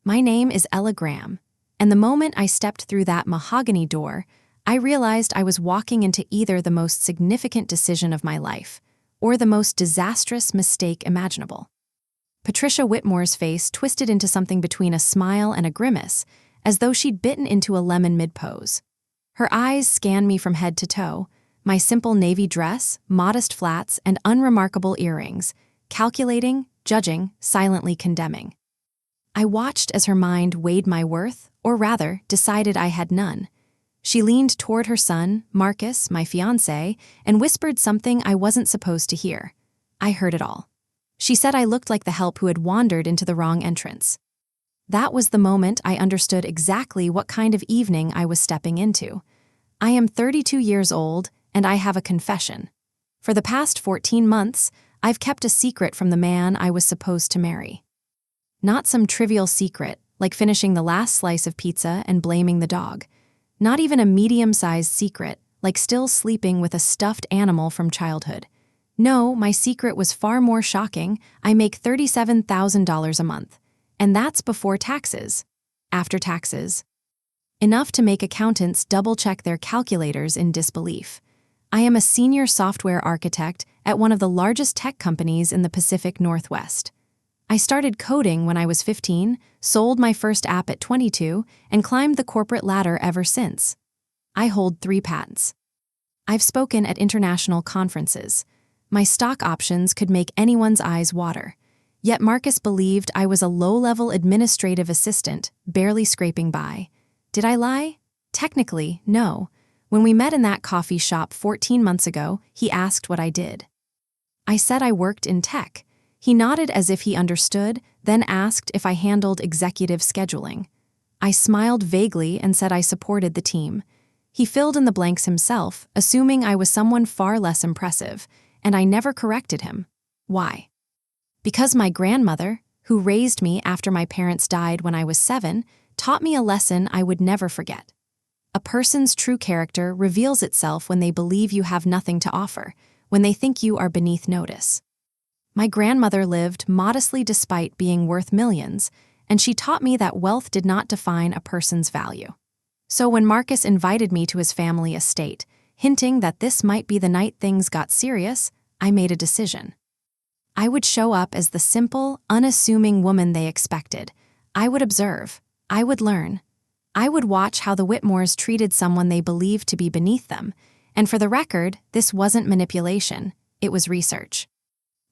My name is Ella Graham, and the moment I stepped through that mahogany door, I realized I was walking into either the most significant decision of my life or the most disastrous mistake imaginable. Patricia Whitmore's face twisted into something between a smile and a grimace, as though she'd bitten into a lemon mid-pose. Her eyes scanned me from head to toe, my simple navy dress, modest flats, and unremarkable earrings, calculating, judging, silently condemning. I watched as her mind weighed my worth, or rather, decided I had none. She leaned toward her son, Marcus, my fiancé, and whispered something I wasn't supposed to hear. I heard it all. She said I looked like the help who had wandered into the wrong entrance. That was the moment I understood exactly what kind of evening I was stepping into. I am 32 years old, and I have a confession. For the past 14 months, I've kept a secret from the man I was supposed to marry. Not some trivial secret, like finishing the last slice of pizza and blaming the dog. Not even a medium-sized secret, like still sleeping with a stuffed animal from childhood. No, my secret was far more shocking. I make $37,000 a month. And that's before taxes. After taxes. Enough to make accountants double-check their calculators in disbelief. I am a senior software architect at one of the largest tech companies in the Pacific Northwest. I started coding when I was 15, sold my first app at 22, and climbed the corporate ladder ever since. I hold 3 patents. I've spoken at international conferences. My stock options could make anyone's eyes water. Yet Marcus believed I was a low-level administrative assistant, barely scraping by. Did I lie? Technically, no. When we met in that coffee shop 14 months ago, he asked what I did. I said I worked in tech. He nodded as if he understood, then asked if I handled executive scheduling. I smiled vaguely and said I supported the team. He filled in the blanks himself, assuming I was someone far less impressive, and I never corrected him. Why? Because my grandmother, who raised me after my parents died when I was 7, taught me a lesson I would never forget. A person's true character reveals itself when they believe you have nothing to offer, when they think you are beneath notice. My grandmother lived modestly despite being worth millions, and she taught me that wealth did not define a person's value. So when Marcus invited me to his family estate, hinting that this might be the night things got serious, I made a decision. I would show up as the simple, unassuming woman they expected. I would observe. I would learn. I would watch how the Whitmores treated someone they believed to be beneath them. And for the record, this wasn't manipulation. It was research.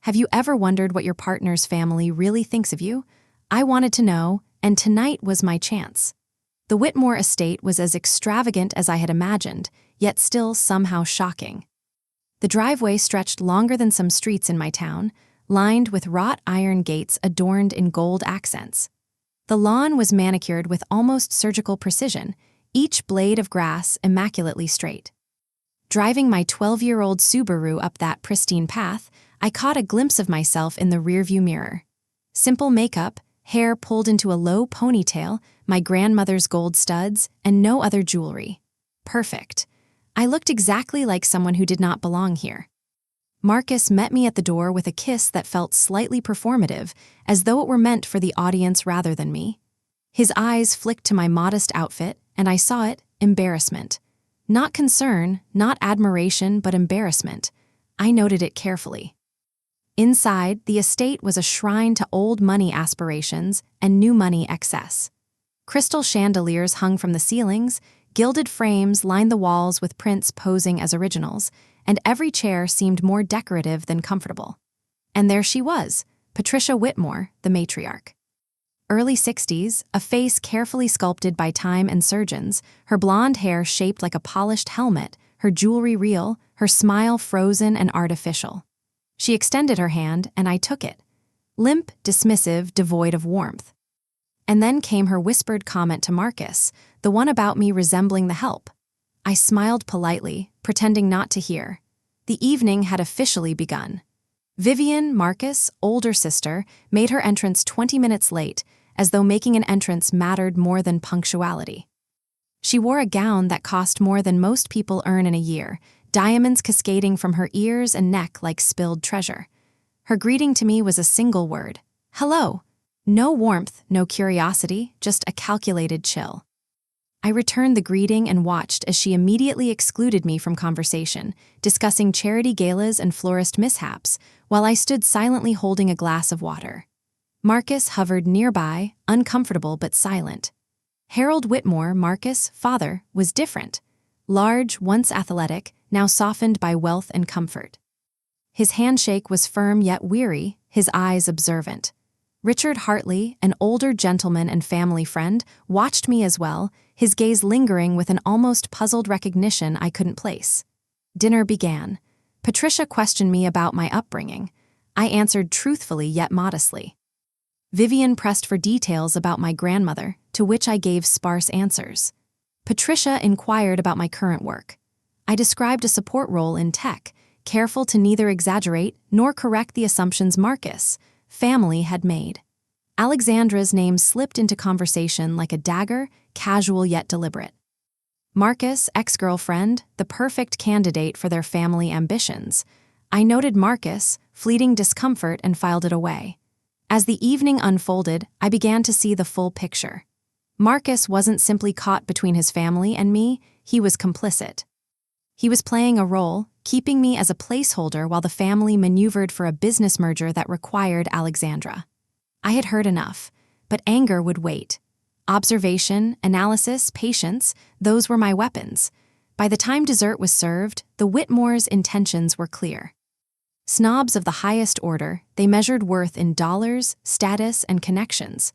Have you ever wondered what your partner's family really thinks of you? I wanted to know, and tonight was my chance. The Whitmore estate was as extravagant as I had imagined, yet still somehow shocking. The driveway stretched longer than some streets in my town, lined with wrought iron gates adorned in gold accents. The lawn was manicured with almost surgical precision, each blade of grass immaculately straight. Driving my 12-year-old Subaru up that pristine path, I caught a glimpse of myself in the rearview mirror. Simple makeup, hair pulled into a low ponytail, my grandmother's gold studs, and no other jewelry. Perfect. I looked exactly like someone who did not belong here. Marcus met me at the door with a kiss that felt slightly performative, as though it were meant for the audience rather than me. His eyes flicked to my modest outfit, and I saw it, embarrassment. Not concern, not admiration, but embarrassment. I noted it carefully. Inside, the estate was a shrine to old money aspirations and new money excess. Crystal chandeliers hung from the ceilings, gilded frames lined the walls with prints posing as originals, and every chair seemed more decorative than comfortable. And there she was, Patricia Whitmore, the matriarch. Early 60s, a face carefully sculpted by time and surgeons, her blonde hair shaped like a polished helmet, her jewelry real, her smile frozen and artificial. She extended her hand, and I took it. Limp, dismissive, devoid of warmth. And then came her whispered comment to Marcus, the one about me resembling the help. I smiled politely, pretending not to hear. The evening had officially begun. Vivian, Marcus' older sister, made her entrance 20 minutes late, as though making an entrance mattered more than punctuality. She wore a gown that cost more than most people earn in a year, diamonds cascading from her ears and neck like spilled treasure. Her greeting to me was a single word, "Hello." No warmth, no curiosity, just a calculated chill. I returned the greeting and watched as she immediately excluded me from conversation, discussing charity galas and florist mishaps, while I stood silently holding a glass of water. Marcus hovered nearby, uncomfortable but silent. Harold Whitmore, Marcus' father, was different. Large, once athletic, now softened by wealth and comfort. His handshake was firm yet weary, his eyes observant. Richard Hartley, an older gentleman and family friend, watched me as well, his gaze lingering with an almost puzzled recognition I couldn't place. Dinner began. Patricia questioned me about my upbringing. I answered truthfully yet modestly. Vivian pressed for details about my grandmother, to which I gave sparse answers. Patricia inquired about my current work. I described a support role in tech, careful to neither exaggerate nor correct the assumptions Marcus' family had made. Alexandra's name slipped into conversation like a dagger, casual yet deliberate. Marcus' ex-girlfriend, the perfect candidate for their family ambitions. I noted Marcus' fleeting discomfort and filed it away. As the evening unfolded, I began to see the full picture. Marcus wasn't simply caught between his family and me, he was complicit. He was playing a role, keeping me as a placeholder while the family maneuvered for a business merger that required Alexandra. I had heard enough, but anger would wait. Observation, analysis, patience, those were my weapons. By the time dessert was served, the Whitmores' intentions were clear. Snobs of the highest order, they measured worth in dollars, status, and connections.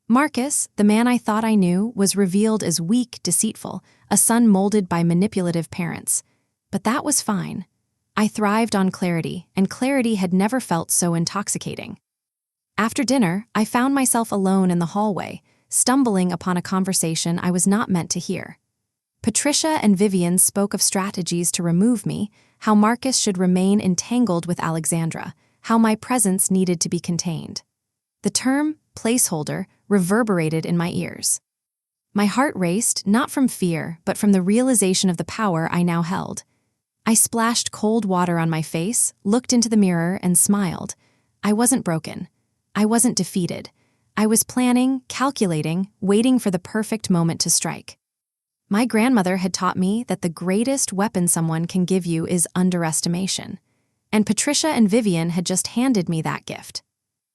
Marcus, the man I thought I knew, was revealed as weak, deceitful, a son molded by manipulative parents. But that was fine. I thrived on clarity, and clarity had never felt so intoxicating. After dinner, I found myself alone in the hallway, stumbling upon a conversation I was not meant to hear. Patricia and Vivian spoke of strategies to remove me, how Marcus should remain entangled with Alexandra, how my presence needed to be contained. The term, placeholder, reverberated in my ears. My heart raced, not from fear, but from the realization of the power I now held. I splashed cold water on my face, looked into the mirror, and smiled. I wasn't broken. I wasn't defeated. I was planning, calculating, waiting for the perfect moment to strike. My grandmother had taught me that the greatest weapon someone can give you is underestimation. And Patricia and Vivian had just handed me that gift.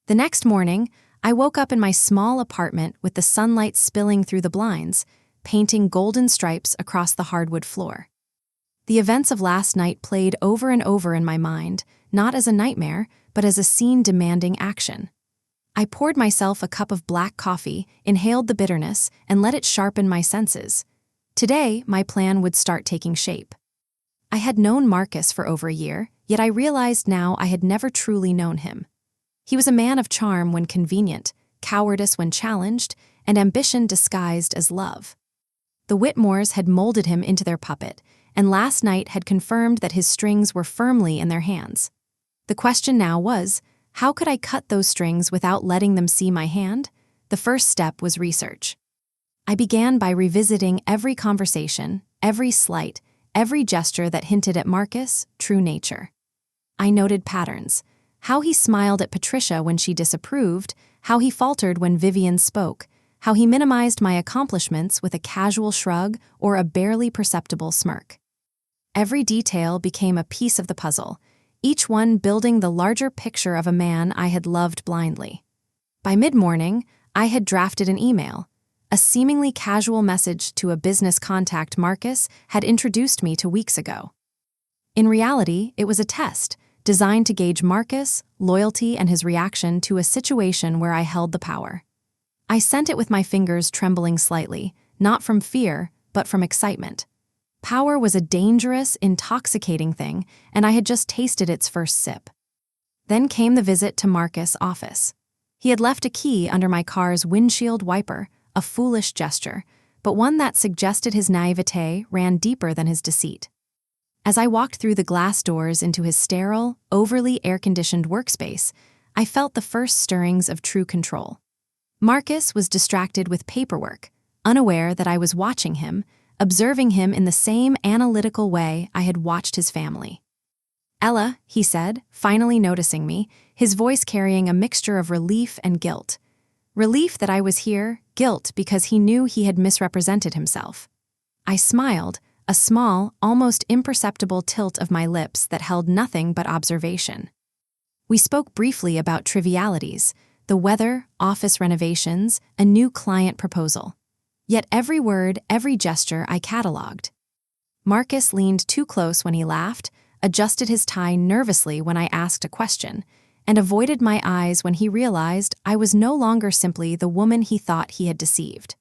The next morning, I woke up in my small apartment with the sunlight spilling through the blinds, painting golden stripes across the hardwood floor. The events of last night played over and over in my mind, not as a nightmare, but as a scene demanding action. I poured myself a cup of black coffee, inhaled the bitterness, and let it sharpen my senses. Today, my plan would start taking shape. I had known Marcus for over a year, yet I realized now I had never truly known him. He was a man of charm when convenient, cowardice when challenged, and ambition disguised as love. The Whitmores had molded him into their puppet, and last night had confirmed that his strings were firmly in their hands. The question now was, how could I cut those strings without letting them see my hand? The first step was research. I began by revisiting every conversation, every slight, every gesture that hinted at Marcus' true nature. I noted patterns. How he smiled at Patricia when she disapproved, how he faltered when Vivian spoke, how he minimized my accomplishments with a casual shrug or a barely perceptible smirk. Every detail became a piece of the puzzle, each one building the larger picture of a man I had loved blindly. By mid-morning, I had drafted an email. A seemingly casual message to a business contact Marcus had introduced me to weeks ago. In reality, it was a test, designed to gauge Marcus' loyalty and his reaction to a situation where I held the power. I sent it with my fingers trembling slightly, not from fear, but from excitement. Power was a dangerous, intoxicating thing, and I had just tasted its first sip. Then came the visit to Marcus' office. He had left a key under my car's windshield wiper, a foolish gesture, but one that suggested his naivete ran deeper than his deceit. As I walked through the glass doors into his sterile, overly air-conditioned workspace, I felt the first stirrings of true control. Marcus was distracted with paperwork, unaware that I was watching him, observing him in the same analytical way I had watched his family. "Ella," he said, finally noticing me, his voice carrying a mixture of relief and guilt. Relief that I was here, guilt because he knew he had misrepresented himself. I smiled, a small, almost imperceptible tilt of my lips that held nothing but observation. We spoke briefly about trivialities, the weather, office renovations, a new client proposal. Yet every word, every gesture I catalogued. Marcus leaned too close when he laughed, adjusted his tie nervously when I asked a question, and avoided my eyes when he realized I was no longer simply the woman he thought he had deceived.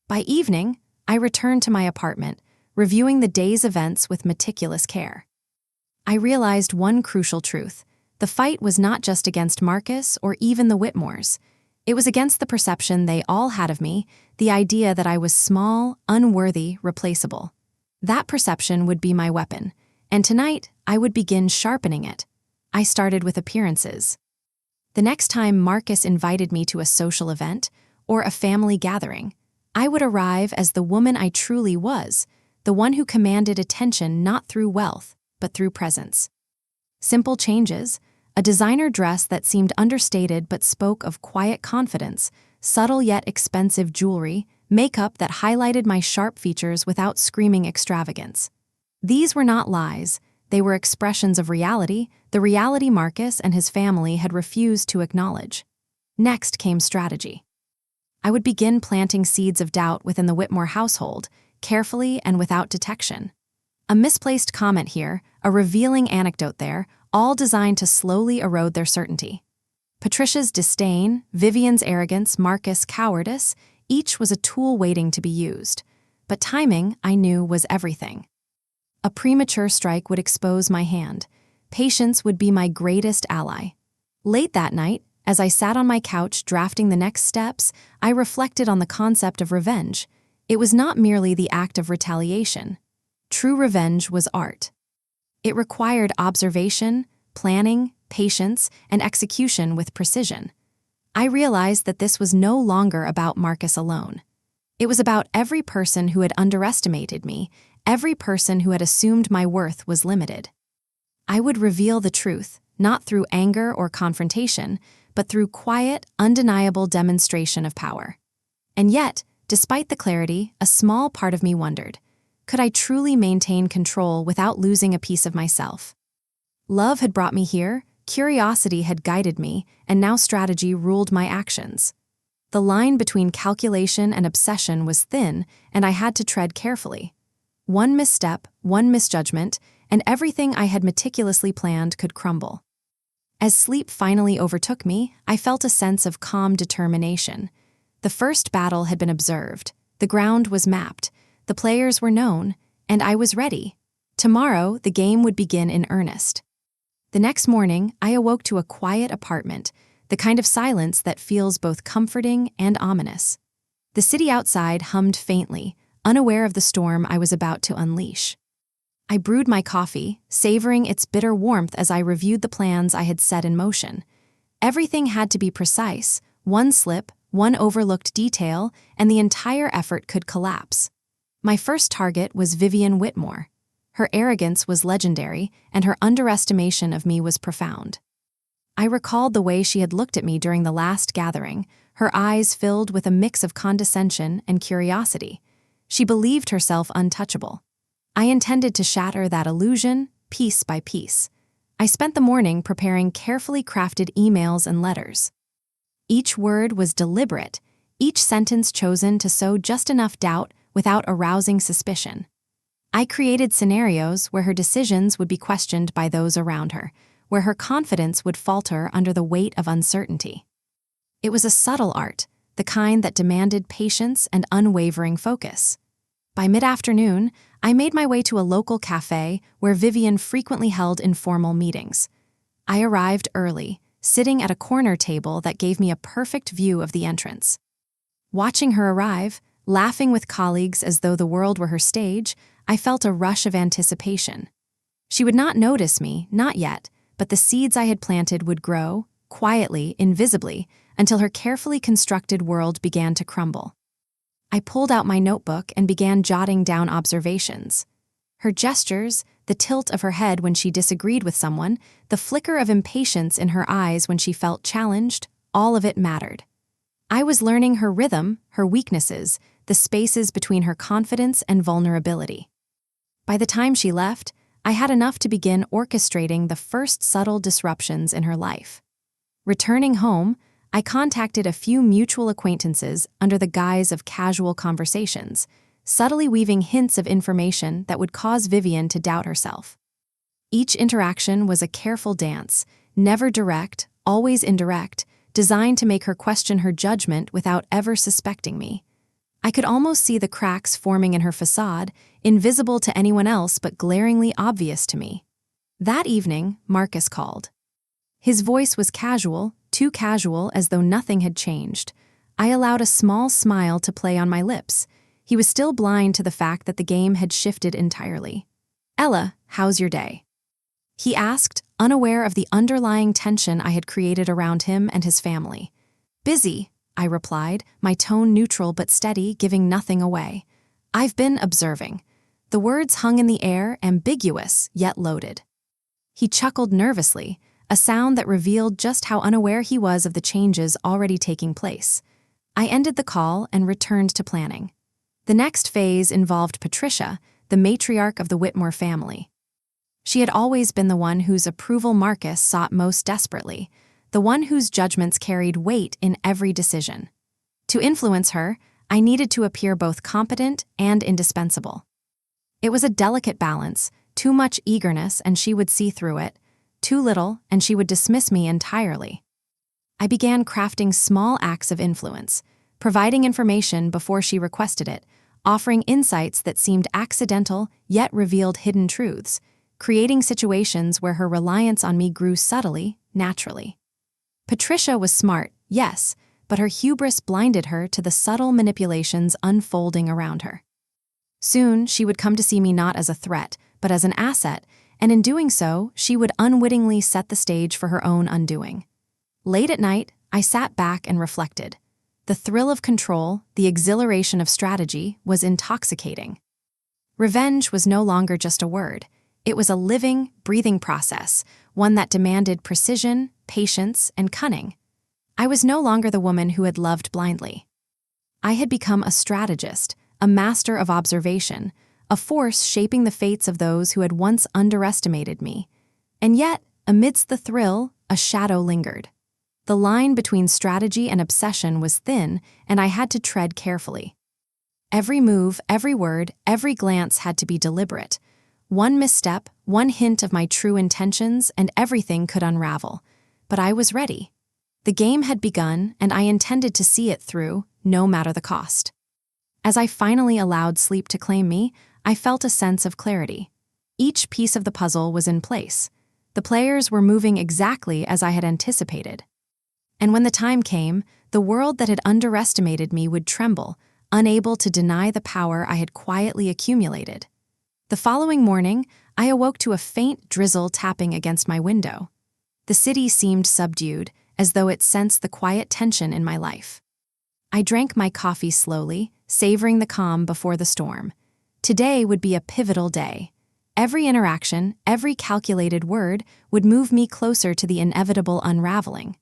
By evening, I returned to my apartment, reviewing the day's events with meticulous care. I realized one crucial truth. The fight was not just against Marcus or even the Whitmores. It was against the perception they all had of me, the idea that I was small, unworthy, replaceable. That perception would be my weapon, and tonight I would begin sharpening it. I started with appearances. The next time Marcus invited me to a social event or a family gathering, I would arrive as the woman I truly was, the one who commanded attention not through wealth, but through presence. Simple changes, a designer dress that seemed understated but spoke of quiet confidence, subtle yet expensive jewelry, makeup that highlighted my sharp features without screaming extravagance. These were not lies, they were expressions of reality, the reality Marcus and his family had refused to acknowledge. Next came strategy. I would begin planting seeds of doubt within the Whitmore household, carefully and without detection. A misplaced comment here, a revealing anecdote there, all designed to slowly erode their certainty. Patricia's disdain, Vivian's arrogance, Marcus' cowardice, each was a tool waiting to be used. But timing, I knew, was everything. A premature strike would expose my hand. Patience would be my greatest ally. Late that night, as I sat on my couch drafting the next steps, I reflected on the concept of revenge. It was not merely the act of retaliation. True revenge was art. It required observation, planning, patience, and execution with precision. I realized that this was no longer about Marcus alone. It was about every person who had underestimated me, every person who had assumed my worth was limited. I would reveal the truth, not through anger or confrontation, but through quiet, undeniable demonstration of power. And yet, despite the clarity, a small part of me wondered, could I truly maintain control without losing a piece of myself? Love had brought me here, curiosity had guided me, and now strategy ruled my actions. The line between calculation and obsession was thin, and I had to tread carefully. One misstep, one misjudgment, and everything I had meticulously planned could crumble. As sleep finally overtook me, I felt a sense of calm determination. The first battle had been observed, the ground was mapped, the players were known, and I was ready. Tomorrow, the game would begin in earnest. The next morning, I awoke to a quiet apartment, the kind of silence that feels both comforting and ominous. The city outside hummed faintly, unaware of the storm I was about to unleash. I brewed my coffee, savoring its bitter warmth as I reviewed the plans I had set in motion. Everything had to be precise, one slip, one overlooked detail, and the entire effort could collapse. My first target was Vivian Whitmore. Her arrogance was legendary, and her underestimation of me was profound. I recalled the way she had looked at me during the last gathering, her eyes filled with a mix of condescension and curiosity. She believed herself untouchable. I intended to shatter that illusion, piece by piece. I spent the morning preparing carefully crafted emails and letters. Each word was deliberate, each sentence chosen to sow just enough doubt without arousing suspicion. I created scenarios where her decisions would be questioned by those around her, where her confidence would falter under the weight of uncertainty. It was a subtle art, the kind that demanded patience and unwavering focus. By mid-afternoon, I made my way to a local cafe where Vivian frequently held informal meetings. I arrived early, sitting at a corner table that gave me a perfect view of the entrance. Watching her arrive, laughing with colleagues as though the world were her stage, I felt a rush of anticipation. She would not notice me, not yet, but the seeds I had planted would grow, quietly, invisibly, until her carefully constructed world began to crumble. I pulled out my notebook and began jotting down observations. Her gestures, the tilt of her head when she disagreed with someone, the flicker of impatience in her eyes when she felt challenged, all of it mattered. I was learning her rhythm, her weaknesses, the spaces between her confidence and vulnerability. By the time she left, I had enough to begin orchestrating the first subtle disruptions in her life. Returning home, I contacted a few mutual acquaintances under the guise of casual conversations, subtly weaving hints of information that would cause Vivian to doubt herself. Each interaction was a careful dance, never direct, always indirect, designed to make her question her judgment without ever suspecting me. I could almost see the cracks forming in her facade, invisible to anyone else but glaringly obvious to me. That evening, Marcus called. His voice was casual, too casual as though nothing had changed. I allowed a small smile to play on my lips. He was still blind to the fact that the game had shifted entirely. "Ella, how's your day?" he asked, unaware of the underlying tension I had created around him and his family. "Busy," I replied, my tone neutral but steady, giving nothing away. "I've been observing." The words hung in the air, ambiguous, yet loaded. He chuckled nervously, a sound that revealed just how unaware he was of the changes already taking place. I ended the call and returned to planning. The next phase involved Patricia, the matriarch of the Whitmore family. She had always been the one whose approval Marcus sought most desperately, the one whose judgments carried weight in every decision. To influence her, I needed to appear both competent and indispensable. It was a delicate balance, too much eagerness and she would see through it, too little and she would dismiss me entirely. I began crafting small acts of influence, providing information before she requested it, offering insights that seemed accidental yet revealed hidden truths, creating situations where her reliance on me grew subtly, naturally. Patricia was smart, yes, but her hubris blinded her to the subtle manipulations unfolding around her. Soon, she would come to see me not as a threat, but as an asset, and in doing so, she would unwittingly set the stage for her own undoing. Late at night, I sat back and reflected. The thrill of control, the exhilaration of strategy, was intoxicating. Revenge was no longer just a word. It was a living, breathing process, one that demanded precision, patience, and cunning. I was no longer the woman who had loved blindly. I had become a strategist, a master of observation, a force shaping the fates of those who had once underestimated me. And yet, amidst the thrill, a shadow lingered. The line between strategy and obsession was thin, and I had to tread carefully. Every move, every word, every glance had to be deliberate. One misstep, one hint of my true intentions, and everything could unravel. But I was ready. The game had begun, and I intended to see it through, no matter the cost. As I finally allowed sleep to claim me, I felt a sense of clarity. Each piece of the puzzle was in place. The players were moving exactly as I had anticipated. And when the time came, the world that had underestimated me would tremble, unable to deny the power I had quietly accumulated. The following morning, I awoke to a faint drizzle tapping against my window. The city seemed subdued, as though it sensed the quiet tension in my life. I drank my coffee slowly, savoring the calm before the storm. Today would be a pivotal day. Every interaction, every calculated word would move me closer to the inevitable unraveling.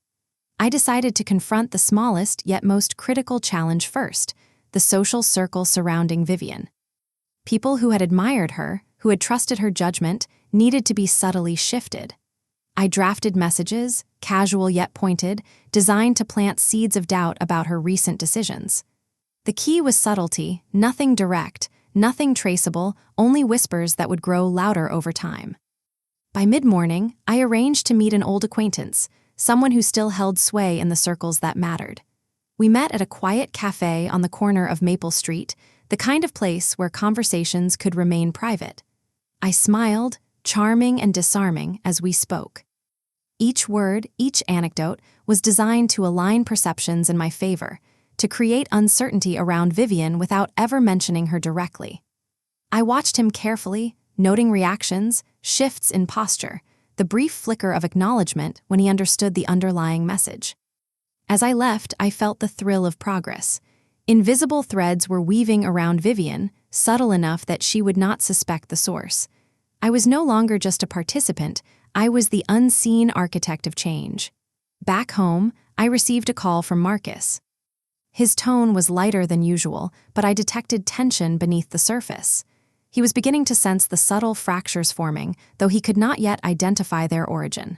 I decided to confront the smallest yet most critical challenge first, the social circle surrounding Vivian. People who had admired her, who had trusted her judgment, needed to be subtly shifted. I drafted messages, casual yet pointed, designed to plant seeds of doubt about her recent decisions. The key was subtlety, nothing direct, nothing traceable, only whispers that would grow louder over time. By mid-morning, I arranged to meet an old acquaintance, someone who still held sway in the circles that mattered. We met at a quiet cafe on the corner of Maple Street, the kind of place where conversations could remain private. I smiled, charming and disarming, as we spoke. Each word, each anecdote, was designed to align perceptions in my favor, to create uncertainty around Vivian without ever mentioning her directly. I watched him carefully, noting reactions, shifts in posture, the brief flicker of acknowledgement when he understood the underlying message. As I left, I felt the thrill of progress. Invisible threads were weaving around Vivian, subtle enough that she would not suspect the source. I was no longer just a participant, I was the unseen architect of change. Back home, I received a call from Marcus. His tone was lighter than usual, but I detected tension beneath the surface. He was beginning to sense the subtle fractures forming, though he could not yet identify their origin.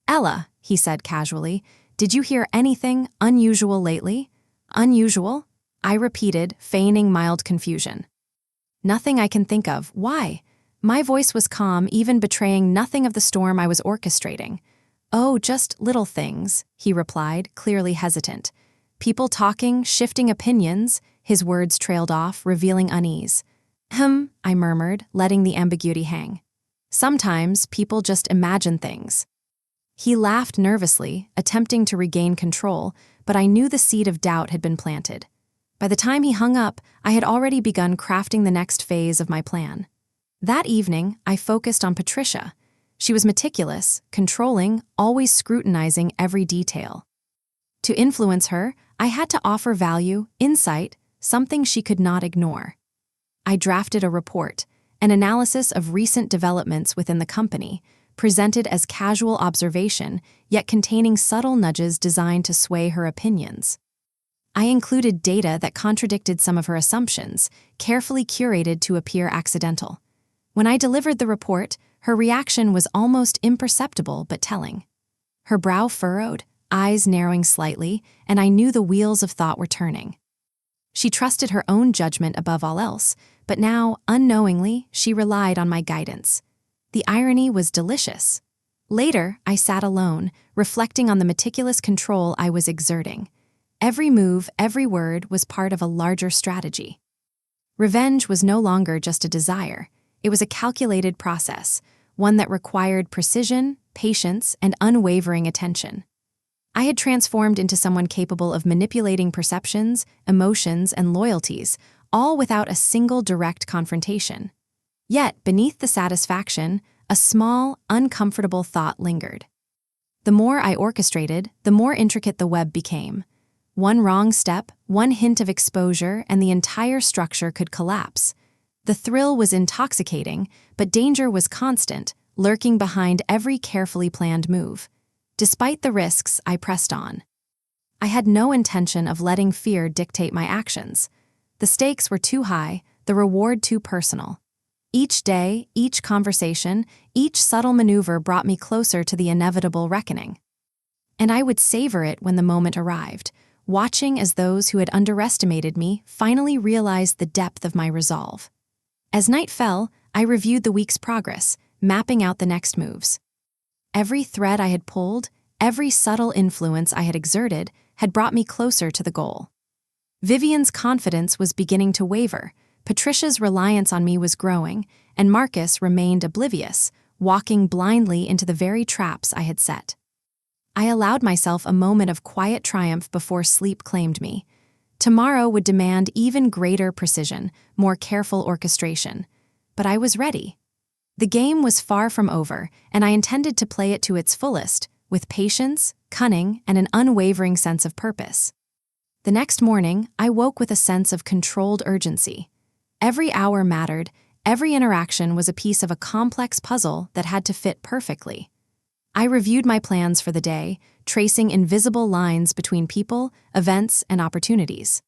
"Ella," he said casually, "did you hear anything unusual lately?" "Unusual?" I repeated, feigning mild confusion. "Nothing I can think of. Why?" My voice was calm, even betraying nothing of the storm I was orchestrating. "Oh, just little things," he replied, clearly hesitant. "People talking, shifting opinions," his words trailed off, revealing unease. I murmured, letting the ambiguity hang. "Sometimes people just imagine things." He laughed nervously, attempting to regain control, but I knew the seed of doubt had been planted. By the time he hung up, I had already begun crafting the next phase of my plan. That evening, I focused on Patricia. She was meticulous, controlling, always scrutinizing every detail. To influence her, I had to offer value, insight, something she could not ignore. I drafted a report, an analysis of recent developments within the company, presented as casual observation, yet containing subtle nudges designed to sway her opinions. I included data that contradicted some of her assumptions, carefully curated to appear accidental. When I delivered the report, her reaction was almost imperceptible but telling. Her brow furrowed, eyes narrowing slightly, and I knew the wheels of thought were turning. She trusted her own judgment above all else, but now, unknowingly, she relied on my guidance. The irony was delicious. Later, I sat alone, reflecting on the meticulous control I was exerting. Every move, every word was part of a larger strategy. Revenge was no longer just a desire. It was a calculated process, one that required precision, patience, and unwavering attention. I had transformed into someone capable of manipulating perceptions, emotions, and loyalties, all without a single direct confrontation. Yet, beneath the satisfaction, a small, uncomfortable thought lingered. The more I orchestrated, the more intricate the web became. One wrong step, one hint of exposure, and the entire structure could collapse. The thrill was intoxicating, but danger was constant, lurking behind every carefully planned move. Despite the risks, I pressed on. I had no intention of letting fear dictate my actions. The stakes were too high, the reward too personal. Each day, each conversation, each subtle maneuver brought me closer to the inevitable reckoning. And I would savor it when the moment arrived, watching as those who had underestimated me finally realized the depth of my resolve. As night fell, I reviewed the week's progress, mapping out the next moves. Every thread I had pulled, every subtle influence I had exerted, had brought me closer to the goal. Vivian's confidence was beginning to waver, Patricia's reliance on me was growing, and Marcus remained oblivious, walking blindly into the very traps I had set. I allowed myself a moment of quiet triumph before sleep claimed me. Tomorrow would demand even greater precision, more careful orchestration. But I was ready. The game was far from over, and I intended to play it to its fullest, with patience, cunning, and an unwavering sense of purpose. The next morning, I woke with a sense of controlled urgency. Every hour mattered, every interaction was a piece of a complex puzzle that had to fit perfectly. I reviewed my plans for the day, tracing invisible lines between people, events, and opportunities.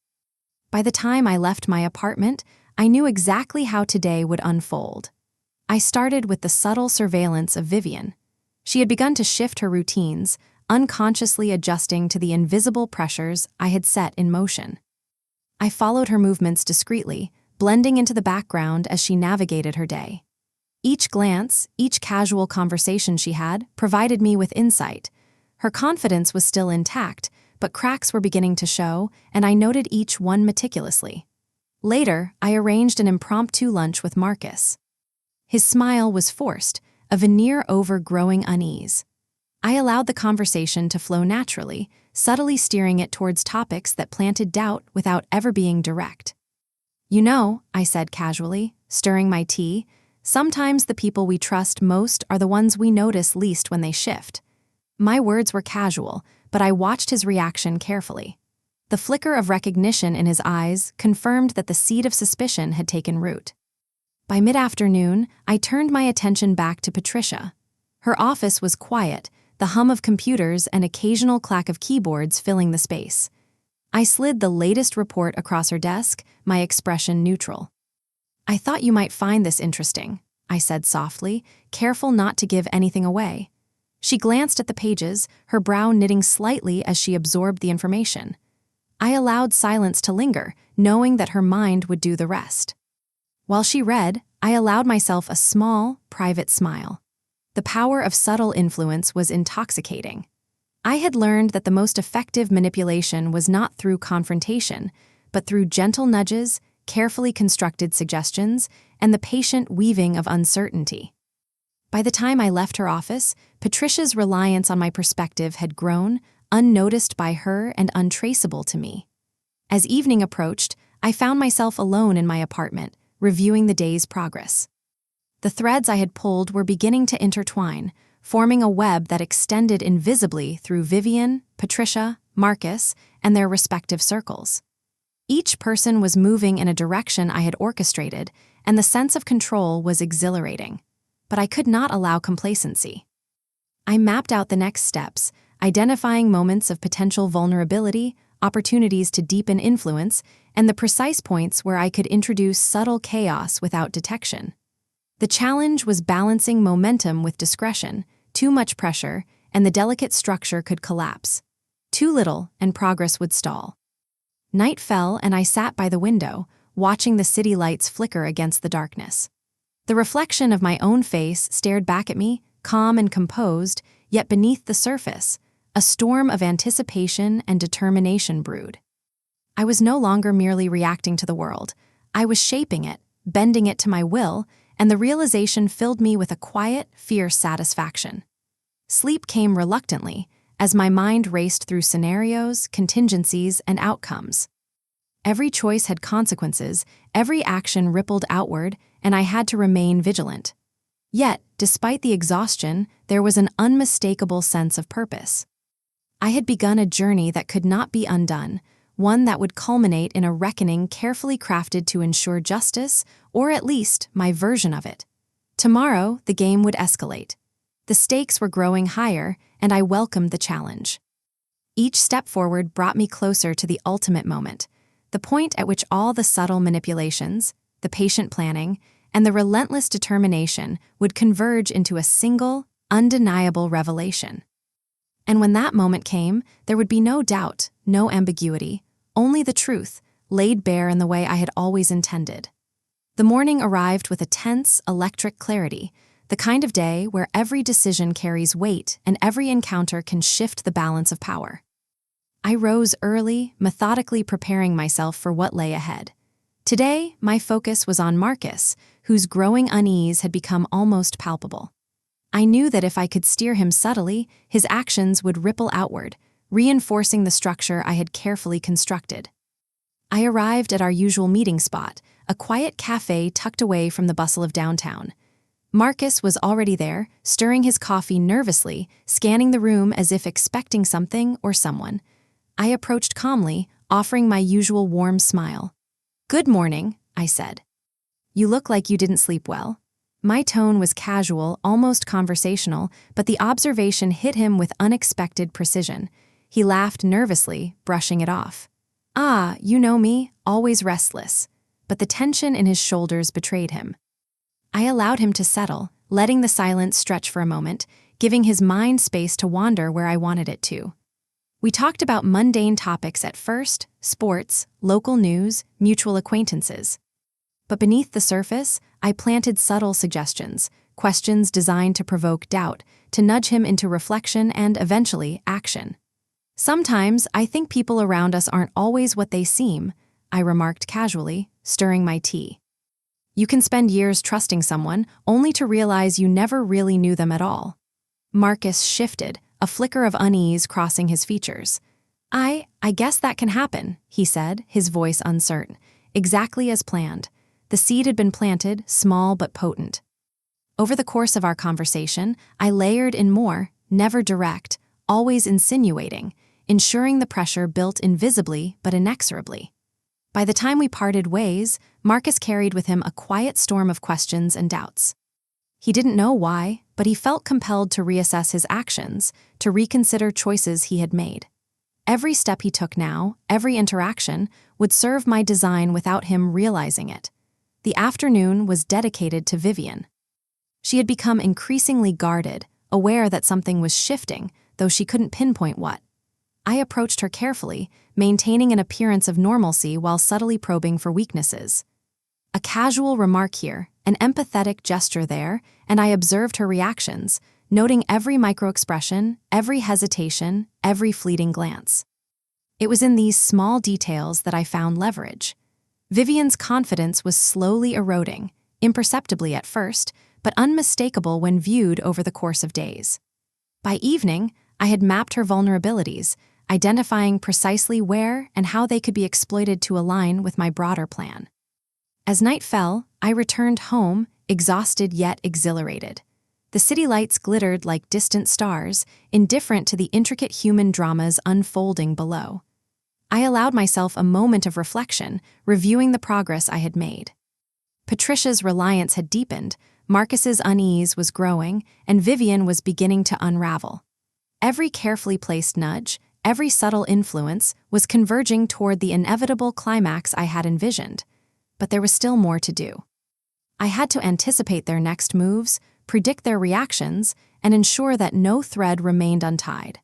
By the time I left my apartment, I knew exactly how today would unfold. I started with the subtle surveillance of Vivian. She had begun to shift her routines, unconsciously adjusting to the invisible pressures I had set in motion. I followed her movements discreetly, blending into the background as she navigated her day. Each glance, each casual conversation she had, provided me with insight. Her confidence was still intact, but cracks were beginning to show, and I noted each one meticulously. Later, I arranged an impromptu lunch with Marcus. His smile was forced, a veneer over growing unease. I allowed the conversation to flow naturally, subtly steering it towards topics that planted doubt without ever being direct. "You know," I said casually, stirring my tea, "sometimes the people we trust most are the ones we notice least when they shift." My words were casual, but I watched his reaction carefully. The flicker of recognition in his eyes confirmed that the seed of suspicion had taken root. By mid-afternoon, I turned my attention back to Patricia. Her office was quiet, the hum of computers and occasional clack of keyboards filling the space. I slid the latest report across her desk, my expression neutral. "I thought you might find this interesting," I said softly, careful not to give anything away. She glanced at the pages, her brow knitting slightly as she absorbed the information. I allowed silence to linger, knowing that her mind would do the rest. While she read, I allowed myself a small, private smile. The power of subtle influence was intoxicating. I had learned that the most effective manipulation was not through confrontation, but through gentle nudges, carefully constructed suggestions, and the patient weaving of uncertainty. By the time I left her office, Patricia's reliance on my perspective had grown, unnoticed by her and untraceable to me. As evening approached, I found myself alone in my apartment, reviewing the day's progress. The threads I had pulled were beginning to intertwine, forming a web that extended invisibly through Vivian, Patricia, Marcus, and their respective circles. Each person was moving in a direction I had orchestrated, and the sense of control was exhilarating. But I could not allow complacency. I mapped out the next steps, identifying moments of potential vulnerability, opportunities to deepen influence, and the precise points where I could introduce subtle chaos without detection. The challenge was balancing momentum with discretion. Too much pressure, and the delicate structure could collapse. Too little, and progress would stall. Night fell, and I sat by the window, watching the city lights flicker against the darkness. The reflection of my own face stared back at me, calm and composed, yet beneath the surface, a storm of anticipation and determination brewed. I was no longer merely reacting to the world. I was shaping it, bending it to my will, and the realization filled me with a quiet, fierce satisfaction. Sleep came reluctantly, as my mind raced through scenarios, contingencies, and outcomes. Every choice had consequences, every action rippled outward, and I had to remain vigilant. Yet, despite the exhaustion, there was an unmistakable sense of purpose. I had begun a journey that could not be undone, one that would culminate in a reckoning carefully crafted to ensure justice, or at least my version of it. Tomorrow, the game would escalate. The stakes were growing higher, and I welcomed the challenge. Each step forward brought me closer to the ultimate moment, the point at which all the subtle manipulations, the patient planning, and the relentless determination would converge into a single, undeniable revelation. And when that moment came, there would be no doubt, no ambiguity, only the truth, laid bare in the way I had always intended. The morning arrived with a tense, electric clarity, the kind of day where every decision carries weight and every encounter can shift the balance of power. I rose early, methodically preparing myself for what lay ahead. Today, my focus was on Marcus, whose growing unease had become almost palpable. I knew that if I could steer him subtly, his actions would ripple outward, reinforcing the structure I had carefully constructed. I arrived at our usual meeting spot, a quiet cafe tucked away from the bustle of downtown. Marcus was already there, stirring his coffee nervously, scanning the room as if expecting something or someone. I approached calmly, offering my usual warm smile. "Good morning," I said. "You look like you didn't sleep well." My tone was casual, almost conversational, but the observation hit him with unexpected precision. He laughed nervously, brushing it off. "Ah, you know me, always restless." But the tension in his shoulders betrayed him. I allowed him to settle, letting the silence stretch for a moment, giving his mind space to wander where I wanted it to. We talked about mundane topics at first: sports, local news, mutual acquaintances. But beneath the surface, I planted subtle suggestions, questions designed to provoke doubt, to nudge him into reflection and, eventually, action. "Sometimes I think people around us aren't always what they seem," I remarked casually, stirring my tea. "You can spend years trusting someone, only to realize you never really knew them at all." Marcus shifted, a flicker of unease crossing his features. I guess that can happen," he said, his voice uncertain. Exactly as planned. The seed had been planted, small but potent. Over the course of our conversation, I layered in more, never direct, always insinuating, ensuring the pressure built invisibly but inexorably. By the time we parted ways, Marcus carried with him a quiet storm of questions and doubts. He didn't know why, but he felt compelled to reassess his actions, to reconsider choices he had made. Every step he took now, every interaction, would serve my design without him realizing it. The afternoon was dedicated to Vivian. She had become increasingly guarded, aware that something was shifting, though she couldn't pinpoint what. I approached her carefully, maintaining an appearance of normalcy while subtly probing for weaknesses. A casual remark here, an empathetic gesture there, and I observed her reactions, noting every microexpression, every hesitation, every fleeting glance. It was in these small details that I found leverage. Vivian's confidence was slowly eroding, imperceptibly at first, but unmistakable when viewed over the course of days. By evening, I had mapped her vulnerabilities, identifying precisely where and how they could be exploited to align with my broader plan. As night fell, I returned home, exhausted yet exhilarated. The city lights glittered like distant stars, indifferent to the intricate human dramas unfolding below. I allowed myself a moment of reflection, reviewing the progress I had made. Patricia's reliance had deepened, Marcus's unease was growing, and Vivian was beginning to unravel. Every carefully placed nudge, every subtle influence, was converging toward the inevitable climax I had envisioned. But there was still more to do. I had to anticipate their next moves, predict their reactions, and ensure that no thread remained untied.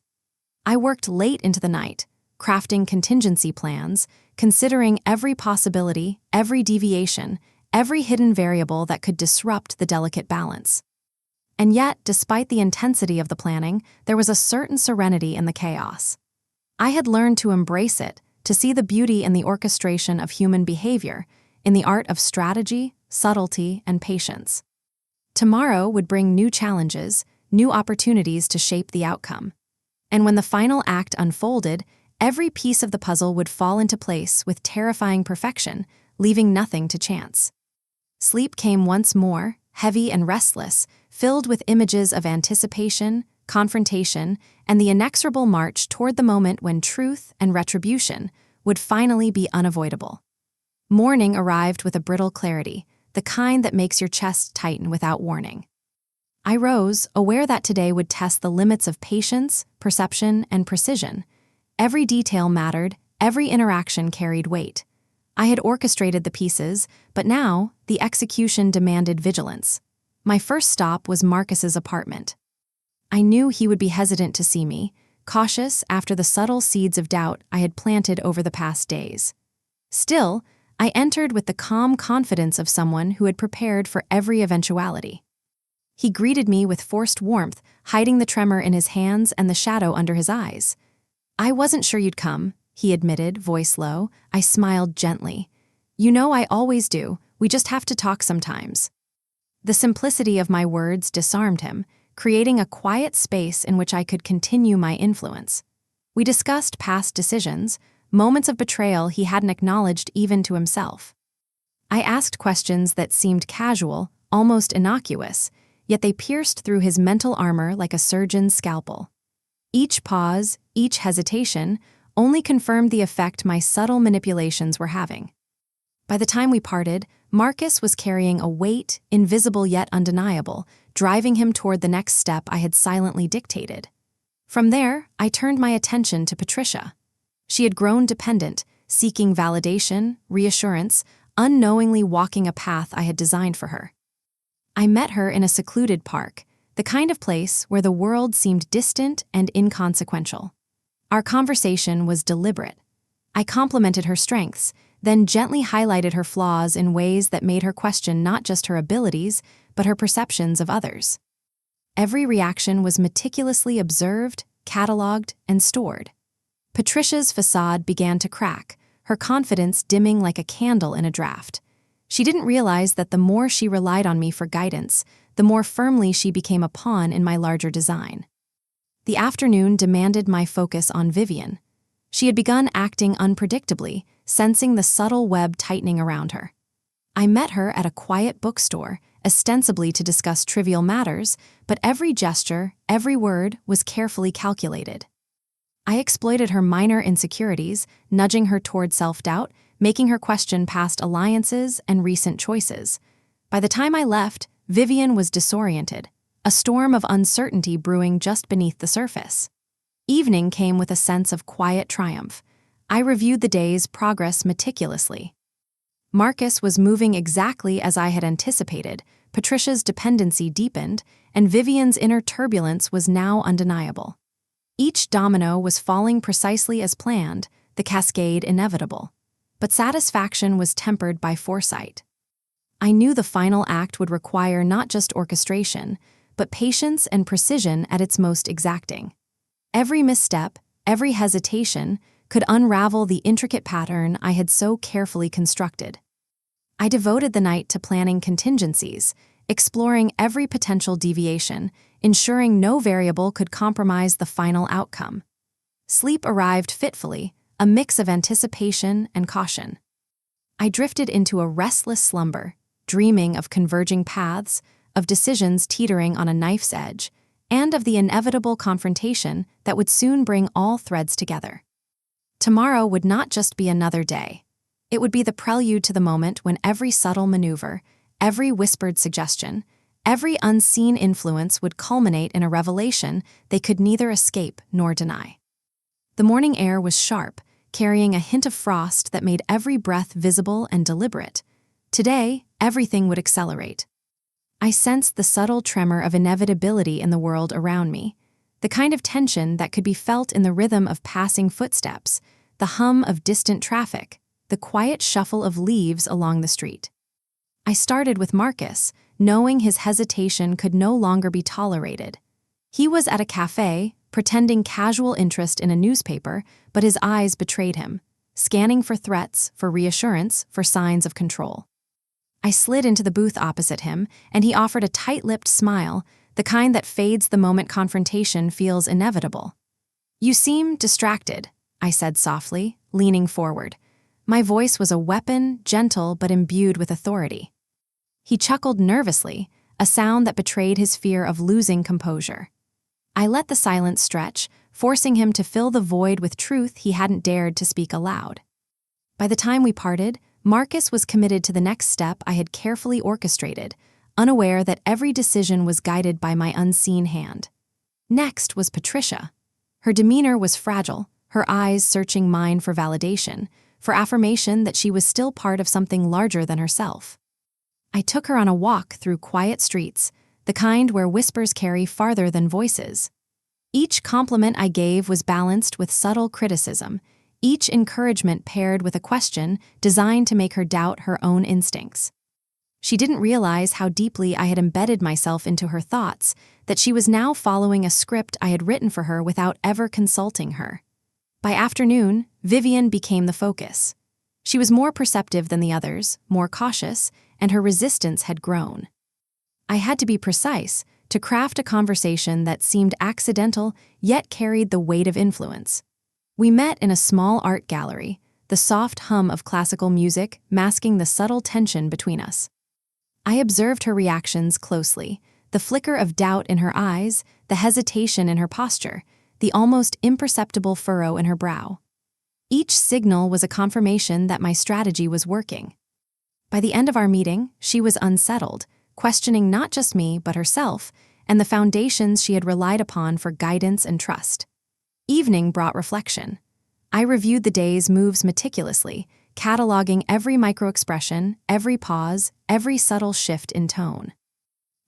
I worked late into the night, crafting contingency plans, considering every possibility, every deviation, every hidden variable that could disrupt the delicate balance. And yet, despite the intensity of the planning, there was a certain serenity in the chaos. I had learned to embrace it, to see the beauty in the orchestration of human behavior, in the art of strategy, subtlety, and patience. Tomorrow would bring new challenges, new opportunities to shape the outcome. And when the final act unfolded, every piece of the puzzle would fall into place with terrifying perfection, leaving nothing to chance. Sleep came once more, heavy and restless, filled with images of anticipation, confrontation, and the inexorable march toward the moment when truth and retribution would finally be unavoidable. Morning arrived with a brittle clarity, the kind that makes your chest tighten without warning. I rose, aware that today would test the limits of patience, perception, and precision. Every detail mattered, every interaction carried weight. I had orchestrated the pieces, but now the execution demanded vigilance. My first stop was Marcus's apartment. I knew he would be hesitant to see me, cautious after the subtle seeds of doubt I had planted over the past days. Still, I entered with the calm confidence of someone who had prepared for every eventuality. He greeted me with forced warmth, hiding the tremor in his hands and the shadow under his eyes. "I wasn't sure you'd come," he admitted, voice low. I smiled gently. "You know I always do, we just have to talk sometimes." The simplicity of my words disarmed him, creating a quiet space in which I could continue my influence. We discussed past decisions, moments of betrayal he hadn't acknowledged even to himself. I asked questions that seemed casual, almost innocuous, yet they pierced through his mental armor like a surgeon's scalpel. Each pause, each hesitation, only confirmed the effect my subtle manipulations were having. By the time we parted, Marcus was carrying a weight, invisible yet undeniable, driving him toward the next step I had silently dictated. From there, I turned my attention to Patricia. She had grown dependent, seeking validation, reassurance, unknowingly walking a path I had designed for her. I met her in a secluded park, the kind of place where the world seemed distant and inconsequential. Our conversation was deliberate. I complimented her strengths, then gently highlighted her flaws in ways that made her question not just her abilities, but her perceptions of others. Every reaction was meticulously observed, catalogued, and stored. Patricia's facade began to crack, her confidence dimming like a candle in a draft. She didn't realize that the more she relied on me for guidance, the more firmly she became a pawn in my larger design. The afternoon demanded my focus on Vivian. She had begun acting unpredictably, sensing the subtle web tightening around her. I met her at a quiet bookstore, ostensibly to discuss trivial matters, but every gesture, every word was carefully calculated. I exploited her minor insecurities, nudging her toward self-doubt, making her question past alliances and recent choices. By the time I left, Vivian was disoriented, a storm of uncertainty brewing just beneath the surface. Evening came with a sense of quiet triumph. I reviewed the day's progress meticulously. Marcus was moving exactly as I had anticipated, Patricia's dependency deepened, and Vivian's inner turbulence was now undeniable. Each domino was falling precisely as planned, the cascade inevitable. But satisfaction was tempered by foresight. I knew the final act would require not just orchestration, but patience and precision at its most exacting. Every misstep, every hesitation, could unravel the intricate pattern I had so carefully constructed. I devoted the night to planning contingencies, exploring every potential deviation, ensuring no variable could compromise the final outcome. Sleep arrived fitfully, a mix of anticipation and caution. I drifted into a restless slumber, dreaming of converging paths, of decisions teetering on a knife's edge, and of the inevitable confrontation that would soon bring all threads together. Tomorrow would not just be another day. It would be the prelude to the moment when every subtle maneuver, every whispered suggestion, every unseen influence would culminate in a revelation they could neither escape nor deny. The morning air was sharp, carrying a hint of frost that made every breath visible and deliberate. Today, everything would accelerate. I sensed the subtle tremor of inevitability in the world around me, the kind of tension that could be felt in the rhythm of passing footsteps, the hum of distant traffic, the quiet shuffle of leaves along the street. I started with Marcus, knowing his hesitation could no longer be tolerated. He was at a cafe, pretending casual interest in a newspaper, but his eyes betrayed him, scanning for threats, for reassurance, for signs of control. I slid into the booth opposite him, and he offered a tight-lipped smile, the kind that fades the moment confrontation feels inevitable. "You seem distracted," I said softly, leaning forward. My voice was a weapon, gentle but imbued with authority. He chuckled nervously, a sound that betrayed his fear of losing composure. I let the silence stretch, forcing him to fill the void with truth he hadn't dared to speak aloud. By the time we parted, Marcus was committed to the next step I had carefully orchestrated, unaware that every decision was guided by my unseen hand. Next was Patricia. Her demeanor was fragile, her eyes searching mine for validation, for affirmation that she was still part of something larger than herself. I took her on a walk through quiet streets, the kind where whispers carry farther than voices. Each compliment I gave was balanced with subtle criticism, each encouragement paired with a question designed to make her doubt her own instincts. She didn't realize how deeply I had embedded myself into her thoughts, that she was now following a script I had written for her without ever consulting her. By afternoon, Vivian became the focus. She was more perceptive than the others, more cautious, and her resistance had grown. I had to be precise, to craft a conversation that seemed accidental yet carried the weight of influence. We met in a small art gallery, the soft hum of classical music masking the subtle tension between us. I observed her reactions closely, the flicker of doubt in her eyes, the hesitation in her posture, the almost imperceptible furrow in her brow. Each signal was a confirmation that my strategy was working. By the end of our meeting, she was unsettled, questioning not just me but herself and the foundations she had relied upon for guidance and trust. Evening brought reflection. I reviewed the day's moves meticulously, cataloging every microexpression, every pause, every subtle shift in tone.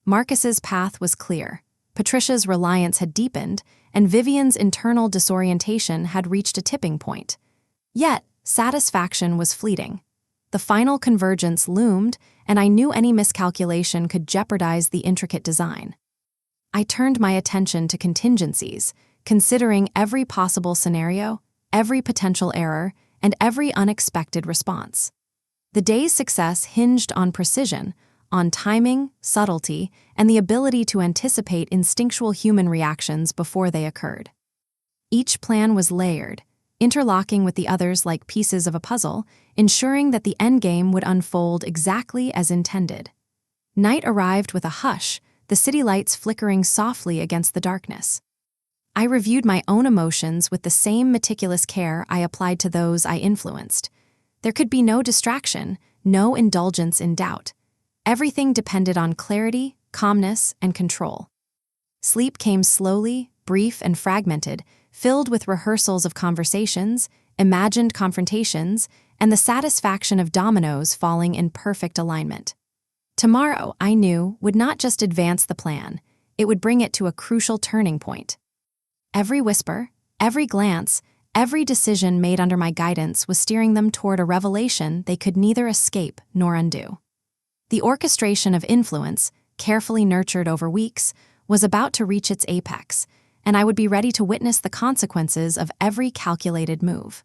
Marcus's path was clear. Patricia's reliance had deepened, and Vivian's internal disorientation had reached a tipping point. Yet, satisfaction was fleeting. The final convergence loomed, and I knew any miscalculation could jeopardize the intricate design. I turned my attention to contingencies, considering every possible scenario, every potential error, and every unexpected response. The day's success hinged on precision, on timing, subtlety, and the ability to anticipate instinctual human reactions before they occurred. Each plan was layered, interlocking with the others like pieces of a puzzle, ensuring that the endgame would unfold exactly as intended. Night arrived with a hush, the city lights flickering softly against the darkness. I reviewed my own emotions with the same meticulous care I applied to those I influenced. There could be no distraction, no indulgence in doubt. Everything depended on clarity, calmness, and control. Sleep came slowly, brief and fragmented, filled with rehearsals of conversations, imagined confrontations, and the satisfaction of dominoes falling in perfect alignment. Tomorrow, I knew, would not just advance the plan, it would bring it to a crucial turning point. Every whisper, every glance, every decision made under my guidance was steering them toward a revelation they could neither escape nor undo. The orchestration of influence, carefully nurtured over weeks, was about to reach its apex, and I would be ready to witness the consequences of every calculated move.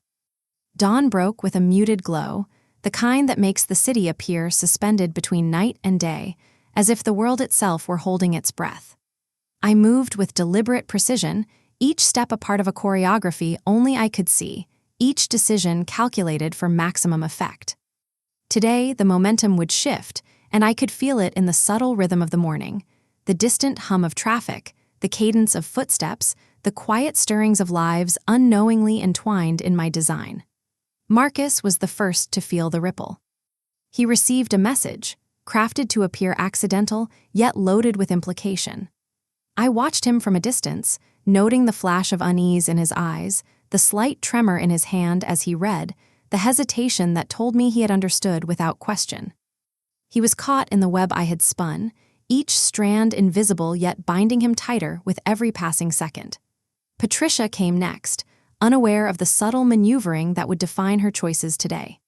Dawn broke with a muted glow, the kind that makes the city appear suspended between night and day, as if the world itself were holding its breath. I moved with deliberate precision, each step a part of a choreography only I could see, each decision calculated for maximum effect. Today, the momentum would shift, and I could feel it in the subtle rhythm of the morning, the distant hum of traffic, the cadence of footsteps, the quiet stirrings of lives unknowingly entwined in my design. Marcus was the first to feel the ripple. He received a message, crafted to appear accidental, yet loaded with implication. I watched him from a distance, noting the flash of unease in his eyes, the slight tremor in his hand as he read, the hesitation that told me he had understood without question. He was caught in the web I had spun, each strand invisible yet binding him tighter with every passing second. Patricia came next, unaware of the subtle maneuvering that would define her choices today.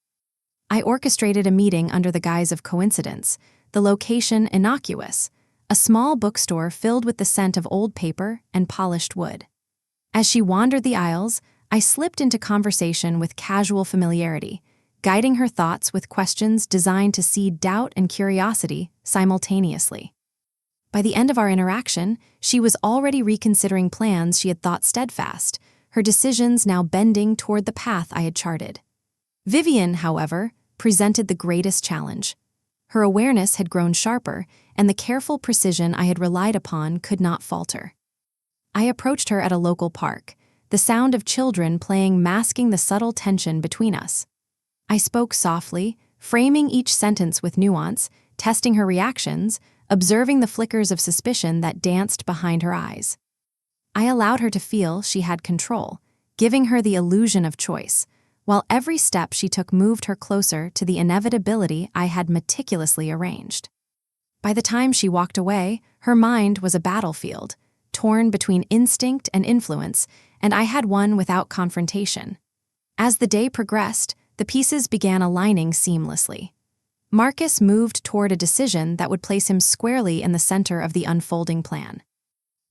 I orchestrated a meeting under the guise of coincidence, the location innocuous, a small bookstore filled with the scent of old paper and polished wood. As she wandered the aisles, I slipped into conversation with casual familiarity, guiding her thoughts with questions designed to seed doubt and curiosity simultaneously. By the end of our interaction, she was already reconsidering plans she had thought steadfast, her decisions now bending toward the path I had charted. Vivian, however, presented the greatest challenge. Her awareness had grown sharper, and the careful precision I had relied upon could not falter. I approached her at a local park, the sound of children playing masking the subtle tension between us. I spoke softly, framing each sentence with nuance, testing her reactions, observing the flickers of suspicion that danced behind her eyes. I allowed her to feel she had control, giving her the illusion of choice, while every step she took moved her closer to the inevitability I had meticulously arranged. By the time she walked away, her mind was a battlefield, torn between instinct and influence, and I had won without confrontation. As the day progressed, the pieces began aligning seamlessly. Marcus moved toward a decision that would place him squarely in the center of the unfolding plan.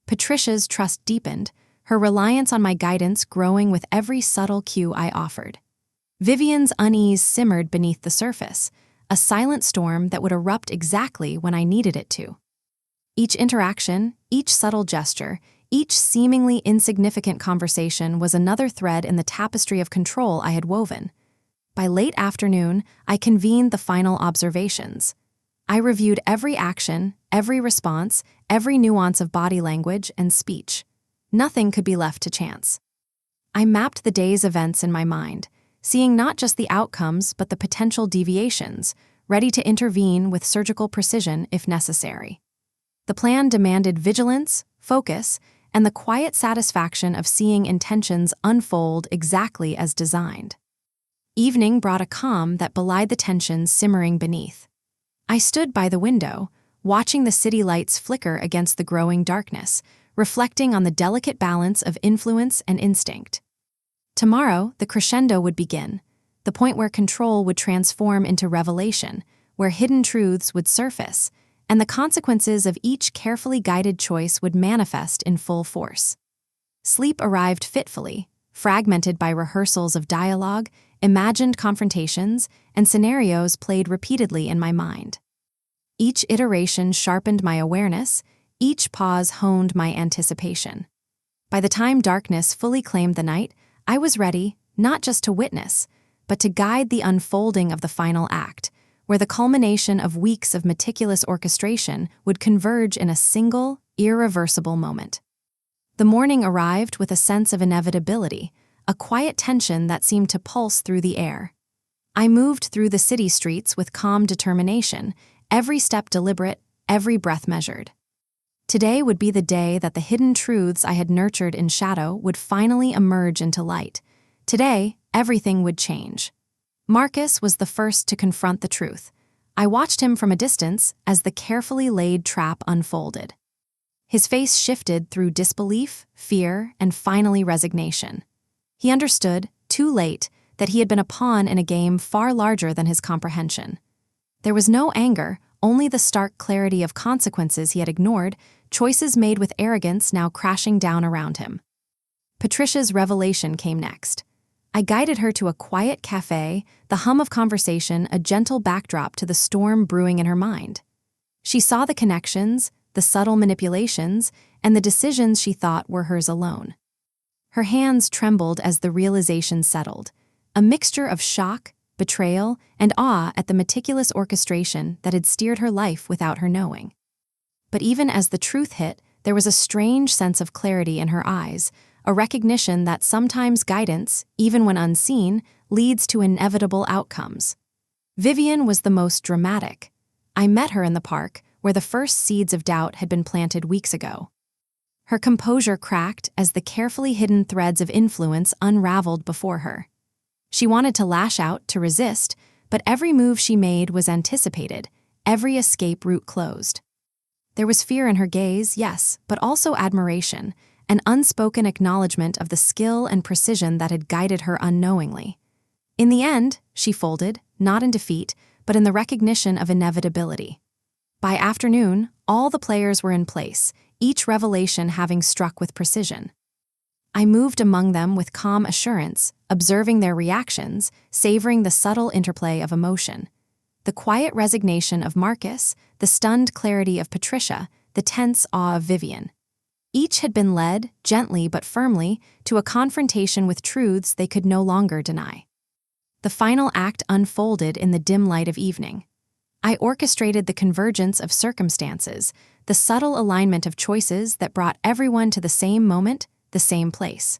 Patricia's trust deepened, her reliance on my guidance growing with every subtle cue I offered. Vivian's unease simmered beneath the surface, a silent storm that would erupt exactly when I needed it to. Each interaction, each subtle gesture, each seemingly insignificant conversation was another thread in the tapestry of control I had woven. By late afternoon, I convened the final observations. I reviewed every action, every response, every nuance of body language and speech. Nothing could be left to chance. I mapped the day's events in my mind, seeing not just the outcomes but the potential deviations, ready to intervene with surgical precision if necessary. The plan demanded vigilance, focus, and the quiet satisfaction of seeing intentions unfold exactly as designed. Evening brought a calm that belied the tension simmering beneath. I stood by the window, watching the city lights flicker against the growing darkness, reflecting on the delicate balance of influence and instinct. Tomorrow, the crescendo would begin, the point where control would transform into revelation, where hidden truths would surface, and the consequences of each carefully guided choice would manifest in full force. Sleep arrived fitfully, fragmented by rehearsals of dialogue, imagined confrontations, and scenarios played repeatedly in my mind. Each iteration sharpened my awareness, each pause honed my anticipation. By the time darkness fully claimed the night, I was ready, not just to witness, but to guide the unfolding of the final act, where the culmination of weeks of meticulous orchestration would converge in a single, irreversible moment. The morning arrived with a sense of inevitability, a quiet tension that seemed to pulse through the air. I moved through the city streets with calm determination, every step deliberate, every breath measured. Today would be the day that the hidden truths I had nurtured in shadow would finally emerge into light. Today, everything would change. Marcus was the first to confront the truth. I watched him from a distance as the carefully laid trap unfolded. His face shifted through disbelief, fear, and finally resignation. He understood, too late, that he had been a pawn in a game far larger than his comprehension. There was no anger, only the stark clarity of consequences he had ignored, choices made with arrogance now crashing down around him. Patricia's revelation came next. I guided her to a quiet cafe, the hum of conversation a gentle backdrop to the storm brewing in her mind. She saw the connections, the subtle manipulations, and the decisions she thought were hers alone. Her hands trembled as the realization settled, a mixture of shock, betrayal, and awe at the meticulous orchestration that had steered her life without her knowing. But even as the truth hit, there was a strange sense of clarity in her eyes, a recognition that sometimes guidance, even when unseen, leads to inevitable outcomes. Vivian was the most dramatic. I met her in the park, where the first seeds of doubt had been planted weeks ago. Her composure cracked as the carefully hidden threads of influence unraveled before her. She wanted to lash out, to resist, but every move she made was anticipated, every escape route closed. There was fear in her gaze, yes, but also admiration, an unspoken acknowledgement of the skill and precision that had guided her unknowingly. In the end, she folded, not in defeat, but in the recognition of inevitability. By afternoon, all the players were in place, each revelation having struck with precision. I moved among them with calm assurance, observing their reactions, savoring the subtle interplay of emotion. The quiet resignation of Marcus, the stunned clarity of Patricia, the tense awe of Vivian. Each had been led, gently but firmly, to a confrontation with truths they could no longer deny. The final act unfolded in the dim light of evening. I orchestrated the convergence of circumstances, the subtle alignment of choices that brought everyone to the same moment, the same place.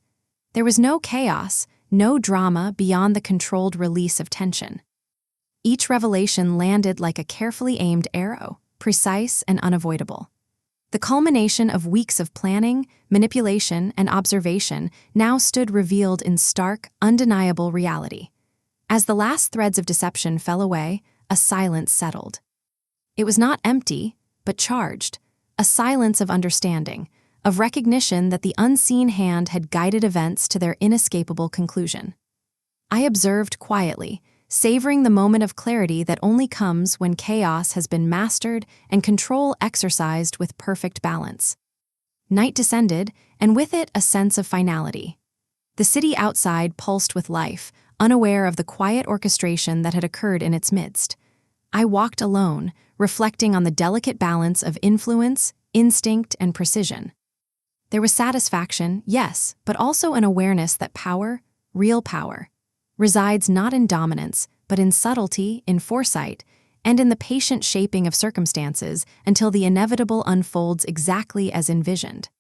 There was no chaos, no drama beyond the controlled release of tension. Each revelation landed like a carefully aimed arrow, precise and unavoidable. The culmination of weeks of planning, manipulation, and observation now stood revealed in stark, undeniable reality. As the last threads of deception fell away, a silence settled. It was not empty, but charged, a silence of understanding, of recognition that the unseen hand had guided events to their inescapable conclusion. I observed quietly, savoring the moment of clarity that only comes when chaos has been mastered and control exercised with perfect balance. Night descended, and with it a sense of finality. The city outside pulsed with life, unaware of the quiet orchestration that had occurred in its midst. I walked alone, reflecting on the delicate balance of influence, instinct, and precision. There was satisfaction, yes, but also an awareness that power, real power, resides not in dominance, but in subtlety, in foresight, and in the patient shaping of circumstances until the inevitable unfolds exactly as envisioned.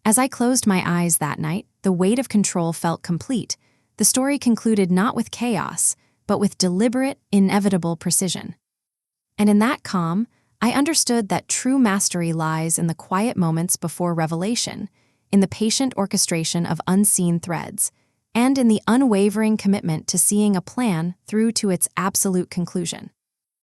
As I closed my eyes that night, the weight of control felt complete. The story concluded not with chaos, but with deliberate, inevitable precision. And in that calm, I understood that true mastery lies in the quiet moments before revelation, in the patient orchestration of unseen threads, and in the unwavering commitment to seeing a plan through to its absolute conclusion.